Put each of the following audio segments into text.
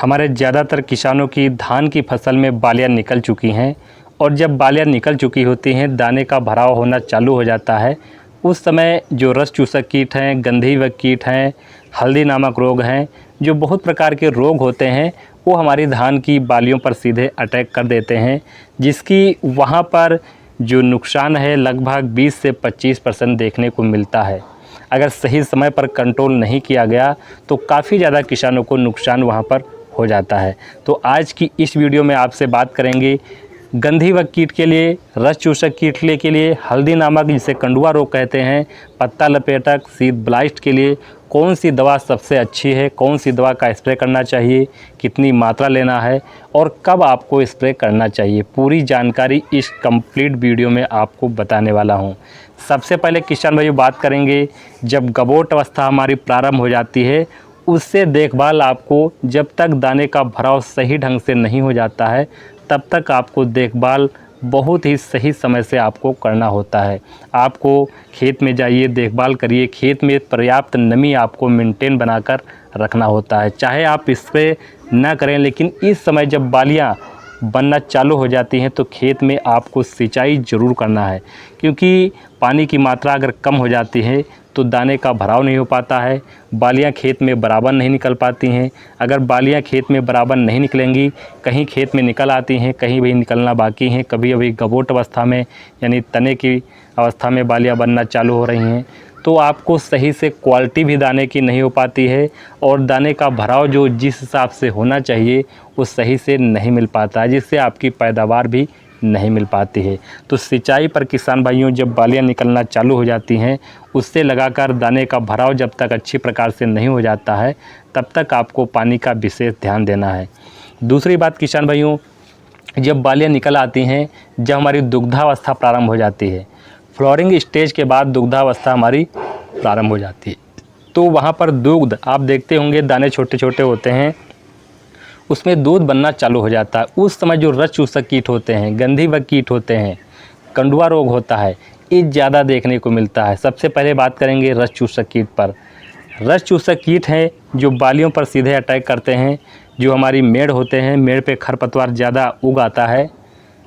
हमारे ज़्यादातर किसानों की धान की फसल में बालियाँ निकल चुकी हैं और जब बालियाँ निकल चुकी होती हैं, दाने का भराव होना चालू हो जाता है। उस समय जो रस चूसक कीट हैं, गंधीवक कीट हैं, हल्दी नामक रोग हैं, जो बहुत प्रकार के रोग होते हैं, वो हमारी धान की बालियों पर सीधे अटैक कर देते हैं, जिसकी वहाँ पर जो नुकसान है लगभग 20 से 25% देखने को मिलता है। अगर सही समय पर कंट्रोल नहीं किया गया तो काफ़ी ज़्यादा किसानों को नुकसान वहाँ पर हो जाता है। तो आज की इस वीडियो में आपसे बात करेंगे गंधीवक कीट के लिए, रस चूसक कीट के लिए, हल्दी नामक जिसे कंडुआ रोग कहते हैं, पत्ता लपेटक, शीत ब्लाइस्ट के लिए कौन सी दवा सबसे अच्छी है, कौन सी दवा का स्प्रे करना चाहिए, कितनी मात्रा लेना है और कब आपको स्प्रे करना चाहिए। पूरी जानकारी इस कंप्लीट वीडियो में आपको बताने वाला हूं। सबसे पहले किसान भाइयों बात करेंगे, जब गबोट अवस्था हमारी प्रारंभ हो जाती है, उससे देखभाल आपको जब तक दाने का भराव सही ढंग से नहीं हो जाता है तब तक आपको देखभाल बहुत ही सही समय से आपको करना होता है। आपको खेत में जाइए, देखभाल करिए, खेत में पर्याप्त नमी आपको मेंटेन बनाकर रखना होता है। चाहे आप स्प्रे ना करें, लेकिन इस समय जब बालियाँ बनना चालू हो जाती हैं तो खेत में आपको सिंचाई ज़रूर करना है, क्योंकि पानी की मात्रा अगर कम हो जाती है तो दाने का भराव नहीं हो पाता है, बालियाँ खेत में बराबर नहीं निकल पाती हैं। अगर बालियाँ खेत में बराबर नहीं निकलेंगी, कहीं खेत में निकल आती हैं, कहीं भी निकलना बाकी हैं, कभी अभी गबोट अवस्था में यानी तने की अवस्था में बालियाँ बनना चालू हो रही हैं, तो आपको सही से क्वालिटी भी दाने की नहीं हो पाती है और दाने का भराव जो जिस हिसाब से होना चाहिए वो सही से नहीं मिल पाता है, जिससे आपकी पैदावार भी नहीं मिल पाती है। तो सिंचाई पर किसान भाइयों जब बालियाँ निकलना चालू हो जाती हैं, उससे लगाकर दाने का भराव जब तक अच्छी प्रकार से नहीं हो जाता है तब तक आपको पानी का विशेष ध्यान देना है। दूसरी बात किसान भाइयों, जब बालियाँ निकल आती हैं, जब हमारी दुग्धावस्था प्रारंभ हो जाती है, फ्लावरिंग स्टेज के बाद दुग्धावस्था हमारी प्रारंभ हो जाती है, तो वहाँ पर दुग्ध आप देखते होंगे दाने छोटे छोटे होते हैं, उसमें दूध बनना चालू हो जाता है। उस समय जो रस चूसक कीट होते हैं, गंधीवक कीट होते हैं, कंडुआ रोग होता है, ये ज़्यादा देखने को मिलता है। सबसे पहले बात करेंगे रस चूसक कीट पर। रस चूसक कीट हैं जो बालियों पर सीधे अटैक करते हैं। जो हमारी मेड़ होते हैं, मेड़ पे खरपतवार ज़्यादा उग आता है,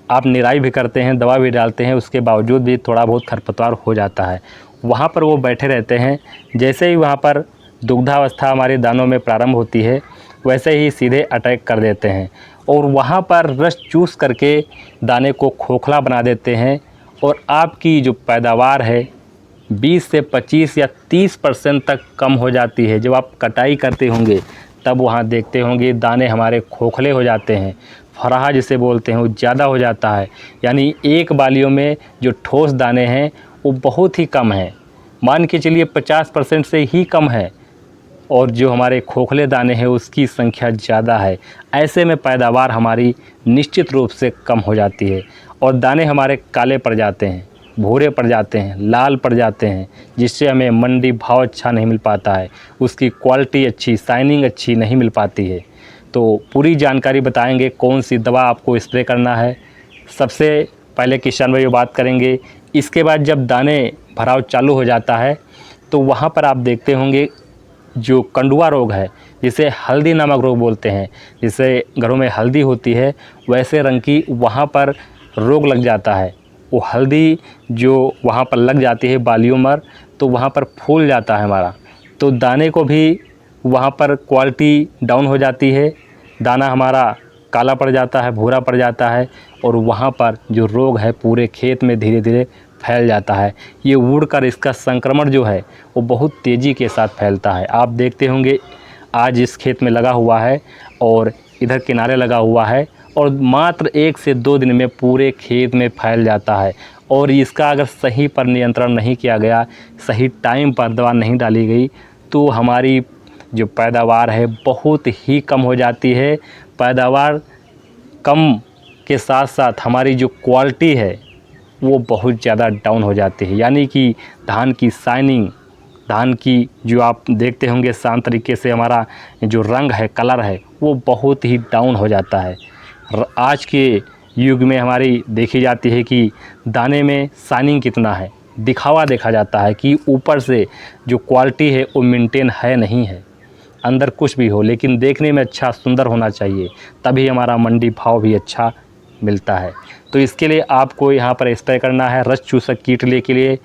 आप निराई भी करते हैं, दवा भी डालते हैं, उसके बावजूद भी थोड़ा बहुत खरपतवार हो जाता है। वहाँ पर वो बैठे रहते हैं। जैसे ही वहाँ पर दुग्धावस्था हमारे दानों में प्रारंभ होती है, वैसे ही सीधे अटैक कर देते हैं और वहाँ पर रस चूस करके दाने को खोखला बना देते हैं और आपकी जो पैदावार है 20 से 25 या 30% तक कम हो जाती है। जब आप कटाई करते होंगे तब वहाँ देखते होंगे दाने हमारे खोखले हो जाते हैं, फराहा जिसे बोलते हैं वो ज़्यादा हो जाता है, यानी एक बालियों में जो ठोस दाने हैं वो बहुत ही कम है, मान के चलिए 50% से ही कम है, और जो हमारे खोखले दाने हैं उसकी संख्या ज़्यादा है। ऐसे में पैदावार हमारी निश्चित रूप से कम हो जाती है और दाने हमारे काले पड़ जाते हैं, भूरे पड़ जाते हैं, लाल पड़ जाते हैं, जिससे हमें मंडी भाव अच्छा नहीं मिल पाता है, उसकी क्वालिटी अच्छी, शाइनिंग अच्छी नहीं मिल पाती है। तो पूरी जानकारी बताएंगे कौन सी दवा आपको स्प्रे करना है। सबसे पहले किसान भाइयों बात करेंगे, इसके बाद जब दाने भराव चालू हो जाता है तो वहाँ पर आप देखते होंगे जो कंडुआ रोग है, जिसे हल्दी नामक रोग बोलते हैं, जिसे घरों में हल्दी होती है वैसे रंग की वहाँ पर रोग लग जाता है। वो हल्दी जो वहाँ पर लग जाती है बालियों पर, तो वहाँ पर फूल जाता है हमारा, तो दाने को भी वहाँ पर क्वालिटी डाउन हो जाती है, दाना हमारा काला पड़ जाता है, भूरा पड़ जाता है और वहाँ पर जो रोग है पूरे खेत में धीरे धीरे फैल जाता है। ये उड़कर इसका संक्रमण जो है वो बहुत तेज़ी के साथ फैलता है। आप देखते होंगे आज इस खेत में लगा हुआ है और इधर किनारे लगा हुआ है और मात्र 1 से 2 दिन में पूरे खेत में फैल जाता है। और इसका अगर सही पर नियंत्रण नहीं किया गया, सही टाइम पर दवा नहीं डाली गई, तो हमारी जो पैदावार है बहुत ही कम हो जाती है। पैदावार कम के साथ साथ हमारी जो क्वालिटी है वो बहुत ज़्यादा डाउन हो जाती है, यानी कि धान की शाइनिंग, धान की जो आप देखते होंगे शांत तरीके से हमारा जो रंग है, कलर है, वो बहुत ही डाउन हो जाता है। आज के युग में हमारी देखी जाती है कि दाने में शाइनिंग कितना है, दिखावा देखा जाता है कि ऊपर से जो क्वालिटी है वो मेंटेन है नहीं है। अंदर कुछ भी हो, लेकिन देखने में अच्छा सुंदर होना चाहिए, तभी हमारा मंडी भाव भी अच्छा मिलता है। तो इसके लिए आपको यहाँ पर स्प्रे करना है रस चूसक कीटले के लिए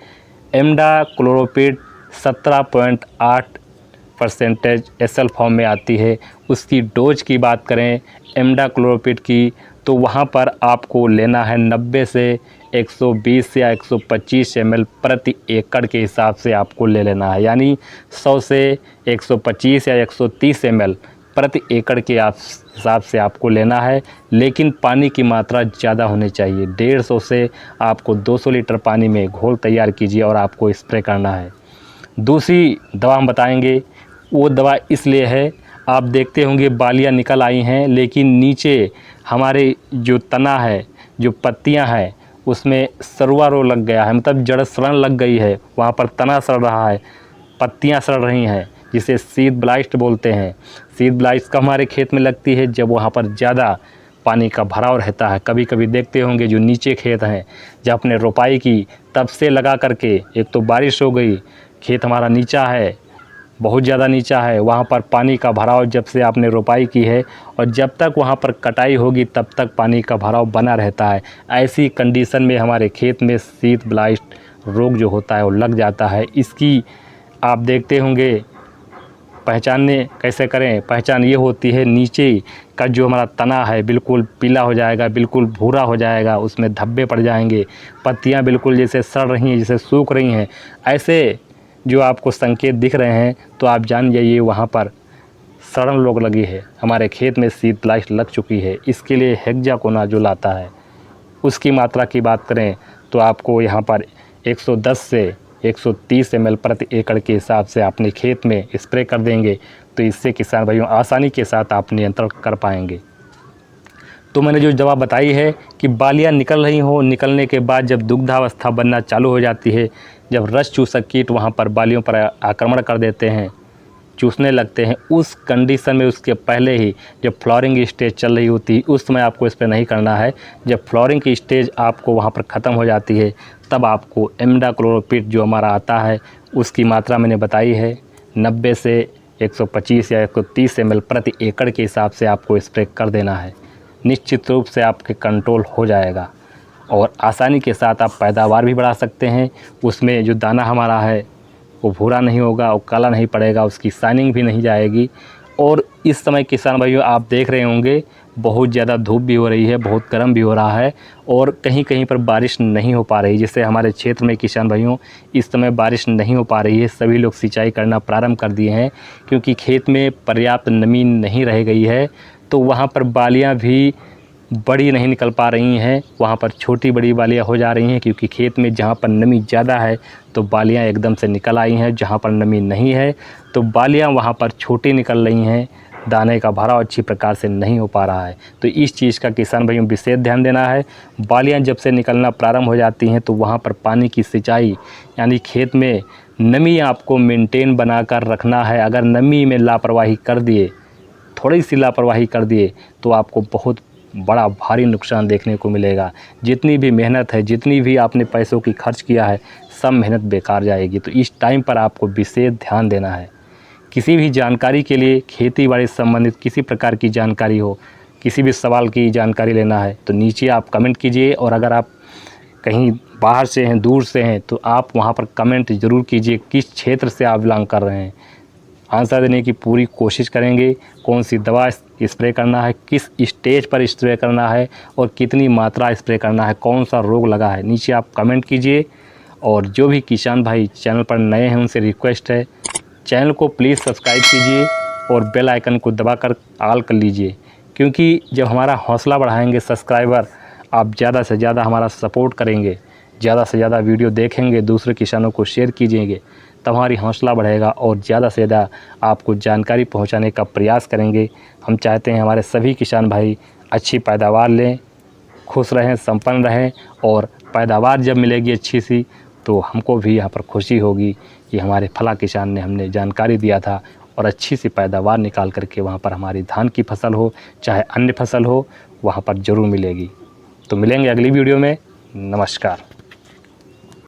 इमिडाक्लोप्रिड 17.8% एसएल फॉर्म में आती है। उसकी डोज की बात करें इमिडाक्लोप्रिड की, तो वहाँ पर आपको लेना है 90 से 120 या 125 ml प्रति एकड़ के हिसाब से आपको ले लेना है, यानी 100 से 125 या 130 ml प्रति एकड़ के हिसाब से आपको लेना है। लेकिन पानी की मात्रा ज़्यादा होनी चाहिए, 150 से आपको 200 लीटर पानी में घोल तैयार कीजिए और आपको स्प्रे करना है। दूसरी दवा हम बताएंगे, वो दवा इसलिए है, आप देखते होंगे बालियाँ निकल आई हैं, लेकिन नीचे हमारे जो तना है, जो पत्तियां हैं, उसमें सरुआ रोग लग गया है, मतलब जड़ सड़न लग गई है, वहाँ पर तना सड़ रहा है, पत्तियां सड़ रही हैं, जिसे सीड ब्लाइस्ट बोलते हैं। सीड ब्लाइस्ट का हमारे खेत में लगती है जब वहाँ पर ज़्यादा पानी का भराव रहता है। कभी कभी देखते होंगे जो नीचे खेत हैं, जब आपने रोपाई की तब से लगा करके, एक तो बारिश हो गई, खेत हमारा नीचा है, बहुत ज़्यादा नीचा है, वहाँ पर पानी का भराव जब से आपने रोपाई की है और जब तक वहाँ पर कटाई होगी तब तक पानी का भराव बना रहता है। ऐसी कंडीशन में हमारे खेत में सीड ब्लाइस्ट रोग जो होता है वो लग जाता है। इसकी आप देखते होंगे पहचानने कैसे करें, पहचान ये होती है, नीचे का जो हमारा तना है बिल्कुल पीला हो जाएगा, बिल्कुल भूरा हो जाएगा, उसमें धब्बे पड़ जाएंगे, पत्तियाँ बिल्कुल जैसे सड़ रही हैं, जैसे सूख रही हैं, ऐसे जो आपको संकेत दिख रहे हैं तो आप जान जाइए वहाँ पर सड़न रोग लगी है, हमारे खेत में सीड ब्लाइस्ट लग चुकी है। इसके लिए हेक्साकोनाजोल आता है, उसकी मात्रा की बात करें तो आपको यहाँ पर 110 से 130 ml प्रति एकड़ के हिसाब से अपने खेत में स्प्रे कर देंगे, तो इससे किसान भाइयों आसानी के साथ आप नियंत्रण कर पाएंगे। तो मैंने जो दवा बताई है कि बालियाँ निकल रही हो, निकलने के बाद जब दुग्धावस्था बनना चालू हो जाती है, जब रस चूसक कीट वहाँ पर बालियों पर आक्रमण कर देते हैं, चूसने लगते हैं, उस कंडीशन में उसके पहले ही जब फ्लावरिंग स्टेज चल रही होती है उस समय आपको स्प्रे नहीं करना है। जब फ्लावरिंग की स्टेज आपको वहाँ पर ख़त्म हो जाती है तब आपको इमिडाक्लोप्रिड जो हमारा आता है उसकी मात्रा मैंने बताई है 90 से 125 या 130 ml प्रति एकड़ के हिसाब से आपको स्प्रे कर देना है। निश्चित रूप से आपके कंट्रोल हो जाएगा और आसानी के साथ आप पैदावार भी बढ़ा सकते हैं। उसमें जो दाना हमारा है वो भूरा नहीं होगा, वो काला नहीं पड़ेगा, उसकी शाइनिंग भी नहीं जाएगी। और इस समय किसान भाइयों आप देख रहे होंगे बहुत ज़्यादा धूप भी हो रही है, बहुत गर्म भी हो रहा है और कहीं कहीं पर बारिश नहीं हो पा रही। जिससे हमारे क्षेत्र में किसान भाइयों इस समय बारिश नहीं हो पा रही है, सभी लोग सिंचाई करना प्रारंभ कर दिए हैं क्योंकि खेत में पर्याप्त नमी नहीं रह गई है। तो वहाँ पर बालियाँ भी बड़ी नहीं निकल पा रही हैं, वहाँ पर छोटी बड़ी बालियाँ हो जा रही हैं क्योंकि खेत में जहाँ पर नमी ज़्यादा है तो बालियाँ एकदम से निकल आई हैं, जहाँ पर नमी नहीं है तो बालियाँ वहाँ पर छोटी निकल रही हैं, दाने का भराव अच्छी प्रकार से नहीं हो पा रहा है। तो इस चीज़ का किसान भाइयों विशेष ध्यान देना है। बालियाँ जब से निकलना प्रारंभ हो जाती हैं तो वहाँ पर पानी की सिंचाई यानी खेत में नमी आपको मेंटेन बनाकर रखना है। अगर नमी में लापरवाही कर दिए, थोड़ी सी लापरवाही कर दिए तो आपको बहुत बड़ा भारी नुकसान देखने को मिलेगा। जितनी भी मेहनत है, जितनी भी आपने पैसों की खर्च किया है, सब मेहनत बेकार जाएगी। तो इस टाइम पर आपको विशेष ध्यान देना है। किसी भी जानकारी के लिए, खेती बाड़ी से संबंधित किसी प्रकार की जानकारी हो, किसी भी सवाल की जानकारी लेना है तो नीचे आप कमेंट कीजिए। और अगर आप कहीं बाहर से हैं, दूर से हैं, तो आप वहाँ पर कमेंट ज़रूर कीजिए किस क्षेत्र से आप बिलोंग कर रहे हैं। आंसर देने की पूरी कोशिश करेंगे। कौन सी दवा स्प्रे करना है, किस स्टेज पर स्प्रे करना है और कितनी मात्रा स्प्रे करना है, कौन सा रोग लगा है, नीचे आप कमेंट कीजिए। और जो भी किसान भाई चैनल पर नए हैं उनसे रिक्वेस्ट है चैनल को प्लीज़ सब्सक्राइब कीजिए और बेल आइकन को दबाकर ऑल कर लीजिए, क्योंकि जब हमारा हौसला बढ़ाएंगे सब्सक्राइबर, आप ज़्यादा से ज़्यादा हमारा सपोर्ट करेंगे, ज़्यादा से ज़्यादा वीडियो देखेंगे, दूसरे किसानों को शेयर कीजिएगा, तब हमारी हौसला बढ़ेगा और ज़्यादा से ज़्यादा आपको जानकारी पहुंचाने का प्रयास करेंगे। हम चाहते हैं हमारे सभी किसान भाई अच्छी पैदावार लें, खुश रहें, संपन्न रहें और पैदावार जब मिलेगी अच्छी सी तो हमको भी यहाँ पर खुशी होगी कि हमारे फला किसान ने हमने जानकारी दिया था और अच्छी सी पैदावार निकाल करके वहाँ पर हमारी धान की फसल हो चाहे अन्य फसल हो वहाँ पर ज़रूर मिलेगी। तो मिलेंगे अगली वीडियो में। नमस्कार।